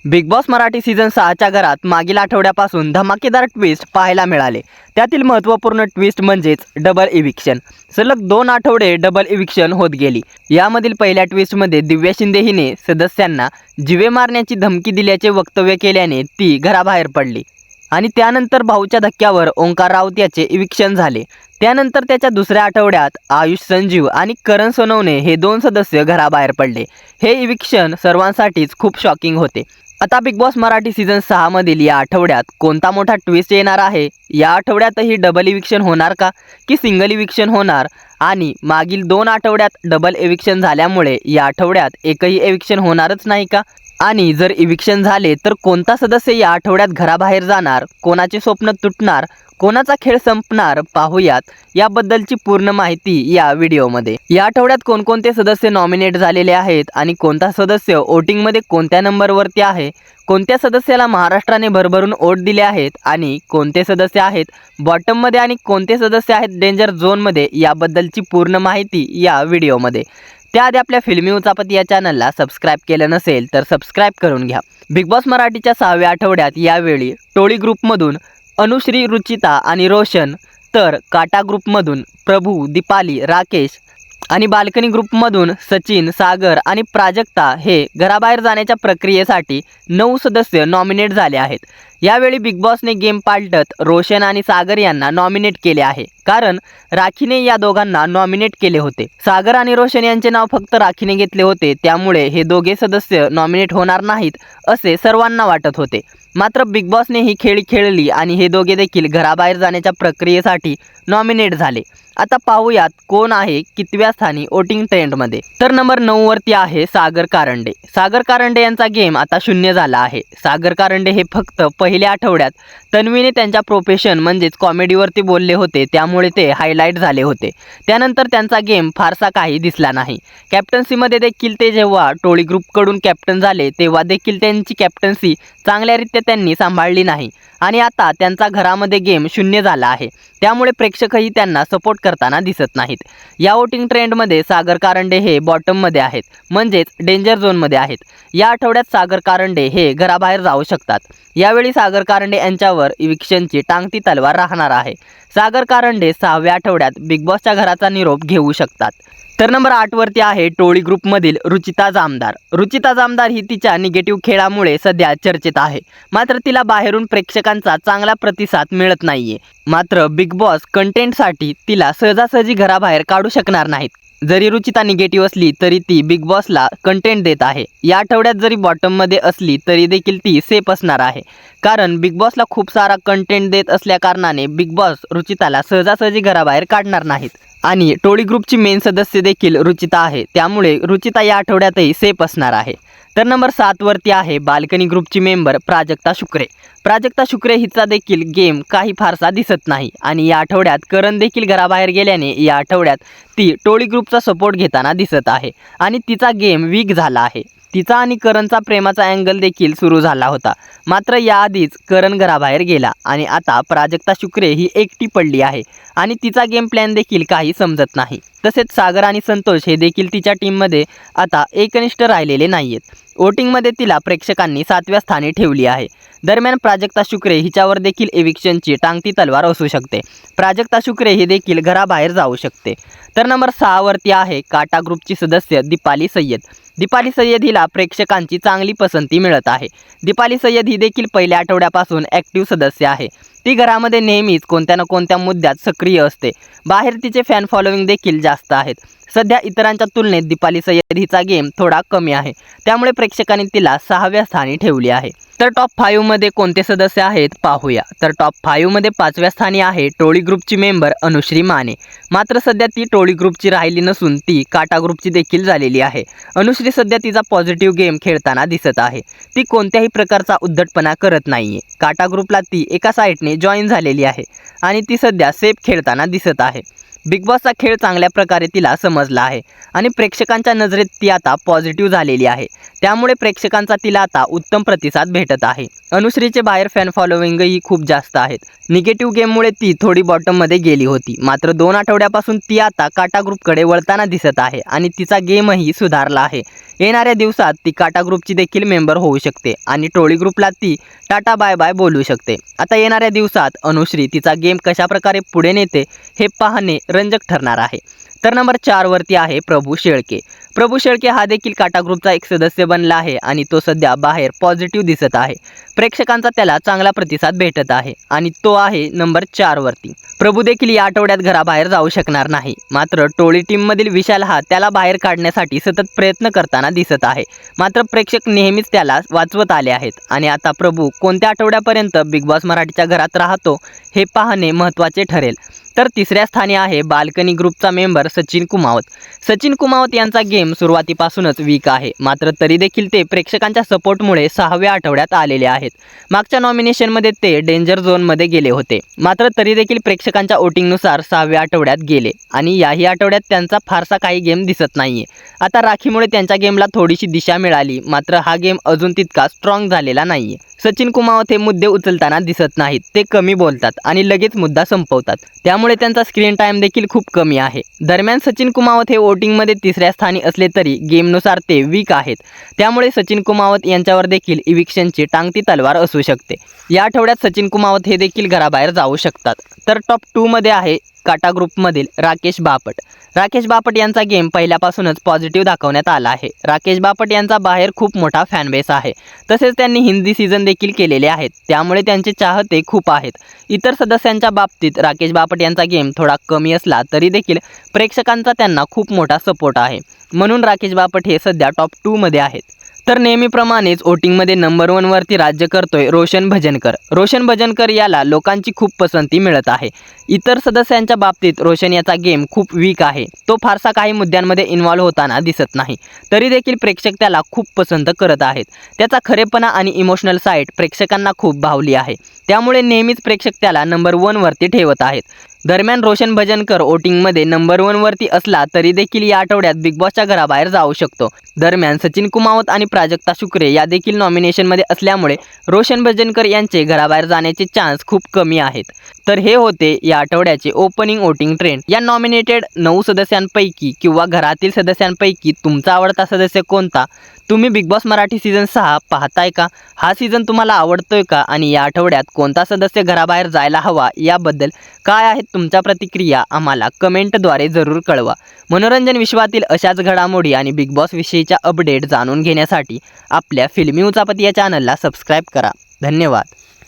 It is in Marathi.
बिग बॉस मराठी सीझन 6च्या घरात मागील आठवड्यापासून धमाकेदार ट्विस्ट पाहायला मिळाले. त्यातील महत्त्वपूर्ण ट्विस्ट म्हणजेच डबल इविक्शन. सलग 2 आठवडे डबल इविक्शन होत गेली. यामधील पहिल्या ट्विस्टमध्ये दिव्या शिंदे हिने सदस्यांना जीवे मारण्याची धमकी दिल्याचे वक्तव्य केल्याने ती घराबाहेर पडली आणि त्यानंतर भाऊच्या धक्क्यावर ओंकार राऊत याचे इविक्शन झाले. त्यानंतर त्याच्या दुसऱ्या आठवड्यात आयुष संजीव आणि करण सोनवणे हे 2 सदस्य घराबाहेर पडले. हे इविक्शन सर्वांसाठीच खूप शॉकिंग होते. आता बिग बॉस मराठी सीझन 6 मधील या आठवड्यात कोणता मोठा ट्विस्ट येणार आहे? या आठवड्यातही डबल इविक्शन होणार का की सिंगल इविक्शन होणार? आणि मागील 2 आठवड्यात डबल इविक्शन झाल्यामुळे या आठवड्यात एकही इविक्शन होणारच नाही का? आणि जर इविक्शन झाले तर कोणता सदस्य या आठवड्यात घराबाहेर जाणार? कोणाचे स्वप्न तुटणार? कोणाचा खेळ संपणार? पाहूयात याबद्दलची पूर्ण माहिती या व्हिडिओमध्ये. या आठवड्यात कोणकोणते सदस्य नॉमिनेट झालेले आहेत आणि कोणता सदस्य वोटिंगमध्ये कोणत्या नंबरवरती आहे? कोणत्या सदस्याला महाराष्ट्राने भरभरून वोट दिले आहेत आणि कोणते सदस्य आहेत बॉटममध्ये आणि कोणते सदस्य आहेत डेंजर झोनमध्ये? याबद्दलची पूर्ण माहिती या व्हिडिओमध्ये. त्याआधी आपल्या फिल्मी उचापत या चॅनलला सबस्क्राईब केलं नसेल तर सबस्क्राईब करून घ्या. बिग बॉस मराठीच्या 6व्या आठवड्यात यावेळी टोळी ग्रुपमधून अनुश्री, रुचिता आणि रोशन, तर काटा ग्रुपमधून प्रभू, दीपाली, राकेश आणि बाल्कनी ग्रुपमधून सचिन, सागर आणि प्राजक्ता हे घराबाहेर जाण्याच्या प्रक्रियेसाठी 9 सदस्य नॉमिनेट झाले आहेत. यावेळी बिग बॉसने गेम पालटत रोशन आणि सागर यांना नॉमिनेट केले आहे, कारण राखीने या दोघांना नॉमिनेट केले होते. सागर आणि रोशन यांचे नाव फक्त राखीने घेतले होते, त्यामुळे हे दोघे सदस्य नॉमिनेट होणार नाहीत असे सर्वांना वाटत होते. मात्र बिग बॉसने ही खेळी खेळली आणि हे दोघे देखील घराबाहेर जाण्याच्या प्रक्रियेसाठी नॉमिनेट झाले. आता पाहूयात कोण आहे कितव्या स्थानी वोटिंग ट्रेंडमध्ये. तर नंबर 9 वरती आहे सागर कारंडे. सागर कारंडे यांचा गेम आता 0 झाला आहे. सागर कारंडे हे फक्त पहिल्या आठवड्यात तन्वीने त्यांच्या प्रोफेशन म्हणजेच कॉमेडीवरती बोलले होते, त्यामुळे ते हायलाईट झाले होते. त्यानंतर त्यांचा गेम फारसा काही दिसला नाही. कॅप्टन्सीमध्ये देखील ते जेव्हा टोळी ग्रुपकडून कॅप्टन झाले तेव्हा देखील त्यांची कॅप्टन्सी चांगल्यारीत्या त्यांनी सांभाळली नाही आणि आता त्यांचा घरामध्ये गेम 0 झाला आहे. त्यामुळे प्रेक्षकही त्यांना सपोर्ट करताना दिसत नाहीत. या वोटिंग ट्रेंडमध्ये सागर कारंडे हे बॉटममध्ये आहेत, म्हणजेच डेंजर झोनमध्ये आहेत. या आठवड्यात सागर कारंडे हे घराबाहेर जाऊ शकतात. यावेळी सागर कारंडे यांच्यावर इविक्शनची टांगती तलवार राहणार आहे. सागर कारंडे 6व्या आठवड्यात बिग बॉसच्या घराचा निरोप घेऊ शकतात. तर नंबर 8 वरती आहे टोळी ग्रुपमधील रुचिता जामदार. रुचिता जामदार ही तिच्या निगेटिव्ह खेळामुळे सध्या चर्चेत आहे. मात्र तिला बाहेरून प्रेक्षकांचा चांगला प्रतिसाद मिळत नाहीये. मात्र बिग बॉस कंटेंटसाठी तिला सहजासहजी घराबाहेर काढू शकणार नाहीत. जरी रुचिता निगेटिव्ह असली तरी ती बिग बॉसला कंटेंट देत आहे. या आठवड्यात जरी बॉटममध्ये असली तरी देखील ती सेफ असणार आहे, कारण बिग बॉसला खूप सारा कंटेंट देत असल्याकारणाने बिग बॉस रुचिताला सहजासहजी घराबाहेर काढणार नाहीत. आणि टोळी ग्रुपची मेन सदस्य देखील रुचिता आहे, त्यामुळे रुचिता या आठवड्यातही सेफ असणार आहे. तर नंबर 7 वरती आहे बाल्कनी ग्रुपची मेंबर प्राजक्ता शुक्रे. प्राजक्ता शुक्रे हिचा देखील गेम काही फारसा दिसत नाही आणि या आठवड्यात करण देखील घराबाहेर गेल्याने या आठवड्यात ती टोळी ग्रुपचा सपोर्ट घेताना दिसत आहे आणि तिचा गेम वीक झाला आहे. तिचा आणि करणचा प्रेमाचा अँगल देखील सुरू झाला होता. मात्र याआधीच करण घराबाहेर गेला आणि आता प्राजक्ता शुक्रे ही एकटी पडली आहे आणि तिचा गेम प्लॅन देखील काही समजत नाही. तसेच सागर आणि संतोष हे देखील तिच्या टीममध्ये आता एकनिष्ठ राहिलेले नाहीयेत. वोटिंगमध्ये तिला प्रेक्षकांनी 7व्या स्थानी ठेवली आहे. दरम्यान प्राजक्ता शुक्रे हिच्यावर देखील इविक्शनची टांगती तलवार असू शकते. प्राजक्ता शुक्रे ही देखील घराबाहेर जाऊ शकते. तर नंबर 6 वरती आहे काटा ग्रुपची सदस्य दीपाली सय्यद. दीपाली सय्यद हिला प्रेक्षकांची चांगली पसंती मिळत आहे. दीपाली सय्यद ही देखील पहिल्या आठवड्यापासून ॲक्टिव्ह सदस्य आहे. ती घरामध्ये नेहमीच कोणत्या ना कोणत्या मुद्द्यात सक्रिय असते. बाहेर तिचे फॅन फॉलोविंग देखील जास्त आहेत. सध्या इतरांच्या तुलनेत दीपाली सय्यद हिचा गेम थोडा कमी आहे, त्यामुळे प्रेक्षकांनी तिला 6व्या स्थानी ठेवली आहे. तर टॉप 5 मध्ये कोणते सदस्य आहेत पाहूया. तर टॉप 5 मध्ये 5व्या स्थानी आहे टोळी ग्रुपची मेंबर अनुश्री माने. मात्र सध्या ती टोळी ग्रुपची राहिली नसून ती काटा ग्रुपची देखील झालेली आहे. अनुश्री सध्या तिचा पॉझिटिव्ह गेम खेळताना दिसत आहे. ती कोणत्याही प्रकारचा उद्धटपणा करत नाहीये. काटा ग्रुपला ती एका साईडने जॉईन झालेली आहे आणि ती सध्या सेफ खेळताना दिसत आहे. बिग बॉसचा खेळ चांगल्या प्रकारे तिला समजला आहे आणि प्रेक्षकांच्या नजरेत ती आता पॉझिटिव्ह झालेली आहे। त्यामुळे प्रेक्षकांचा तिला आता उत्तम प्रतिसाद भेटत आहे। अनुश्रीचे बाहेर फॅन फॉलोविंगही खूप जास्त आहेत। निगेटिव्ह गेममुळे ती थोडी बॉटममध्ये गेली होती, मात्र 2 आठवड्यापासून ती आता काटा ग्रुपकडे वळताना दिसत आहे आणि तिचा गेमही सुधारला आहे। येणाऱ्या दिवसात ती काटा ग्रुपची देखील मेंबर होऊ शकते आणि ट्रोली ग्रुपला ती टाटा बाय बाय बोलू शकते। आता येणाऱ्या दिवसात अनुश्री तिचा गेम कशा प्रकारे पुढे नेते हे पाहणे रंजक ठरणार आहे। तर नंबर 4 वरती आहे प्रभू शेळके। प्रभू शेळके हा देखील काटा ग्रुपचा एक सदस्य बनला आहे आणि तो सध्या बाहेर पॉझिटिव्ह दिसत आहे। प्रेक्षकांचा त्याला चांगला प्रतिसाद भेटत आहे आणि तो आहे नंबर 4 वरती। प्रभू देखील या आठवड्यात घराबाहेर जाऊ शकणार नाही, मात्र टोळी टीममधील विशाल हा त्याला बाहेर काढण्यासाठी सतत प्रयत्न करताना दिसत आहे। मात्र प्रेक्षक नेहमीच त्याला वाचवत आले आहेत आणि आता प्रभू कोणत्या आठवड्यापर्यंत बिग बॉस मराठीच्या घरात राहतो हे पाहणे महत्त्वाचे ठरेल। तर तिसऱ्या स्थानी आहे बाल्कनी ग्रुपचा मेंबर सचिन कुमावत। सचिन कुमावत यांचा गेम सुरुवातीपासूनच वीक आहे, मात्र तरी देखील ते प्रेक्षकांच्या सपोर्टमुळे 6व्या आठवड्यात आलेले आहेत। मागच्या नॉमिनेशनमध्ये ते डेंजर झोनमध्ये गेले होते, मात्र तरी देखील प्रेक्षकांच्या वोटिंगनुसार 6व्या आठवड्यात गेले आणि याही आठवड्यात त्यांचा फारसा काही गेम दिसत नाहीये। आता राखीमुळे त्यांच्या गेमला थोडीशी दिशा मिळाली, मात्र हा गेम अजून तितका स्ट्रॉंग झालेला नाहीये। सचिन कुमावत हे मुद्दे उचलताना दिसत नाहीत, ते कमी बोलतात आणि लगेच मुद्दा संपवतात, त्यामुळे त्यांचा स्क्रीन टाइम देखील खूप कमी आहे। दरम्यान सचिन कुमावत हे वोटिंगमध्ये 3ऱ्या स्थानी असले तरी गेमनुसार ते वीक आहेत, त्यामुळे सचिन कुमावत यांच्यावर देखील इविक्शनची टांगती तलवार असू शकते। या आठवड्यात सचिन कुमावत हे देखील घराबाहेर जाऊ शकतात। तर टॉप 2 मध्ये आहे काटा ग्रुपमधील राकेश बापट। राकेश बापट यांचा गेम पहिल्यापासूनच पॉझिटिव्ह दाखवण्यात आला आहे। राकेश बापट यांचा बाहेर खूप मोठा फॅन बेस आहे, तसेच त्यांनी हिंदी सीझन देखील केलेले आहेत, त्यामुळे त्यांचे चाहते खूप आहेत। इतर सदस्यांच्या बाबतीत राकेश बापट यांचा गेम थोडा कमी असला तरी देखील प्रेक्षकांचा त्यांना खूप मोठा सपोर्ट आहे, म्हणून राकेश बापट हे सध्या टॉप 2 मध्ये आहेत। तर नेहमीप्रमाणेच वोटिंगमध्ये नंबर 1 वरती राज्य करतोय रोशन भजनकर। रोशन भजनकर याला लोकांची खूप पसंती मिळत आहे। इतर सदस्यांच्या बाबतीत रोशन याचा गेम खूप वीक आहे, तो फारसा काही मुद्द्यांमध्ये इन्व्हॉल्व होताना दिसत नाही, तरी देखील प्रेक्षक त्याला खूप पसंत करत आहेत। त्याचा खरेपणा आणि इमोशनल साईड प्रेक्षकांना खूप भावली आहे, त्यामुळे नेहमीच प्रेक्षक त्याला नंबर 1 वरती ठेवत आहेत। दरम्यान रोशन भजनकर वोटिंगमध्ये नंबर 1 वरती असला तरी देखील या आठवड्यात बिग बॉसच्या घराबाहेर जाऊ शकतो। दरम्यान सचिन कुमावत आणि प्राजक्ता शुक्रे या देखील नॉमिनेशनमध्ये असल्यामुळे रोशन भजनकर यांचे घराबाहेर जाण्याचे चान्स खूप कमी आहेत। तर हे होते या आठवड्याचे ओपनिंग वोटिंग ट्रेंड। या नॉमिनेटेड 9 सदस्यांपैकी किंवा घरातील सदस्यांपैकी तुमचा आवडता सदस्य कोणता? तुम्ही बिग बॉस मराठी सीझन 6 पाहताय का? हा सीझन तुम्हाला आवडतोय का? आणि या आठवड्यात कोणता सदस्य घराबाहेर जायला हवा याबद्दल काय आहेत तुमच्या प्रतिक्रिया आम्हाला कमेंटद्वारे जरूर कळवा। मनोरंजन विश्वातील अशाच घडामोडी आणि बिग बॉस विषयीच्या अपडेट जाणून घेण्यासाठी आपल्या फिल्मी उचापती या चॅनलला सबस्क्राईब करा। धन्यवाद।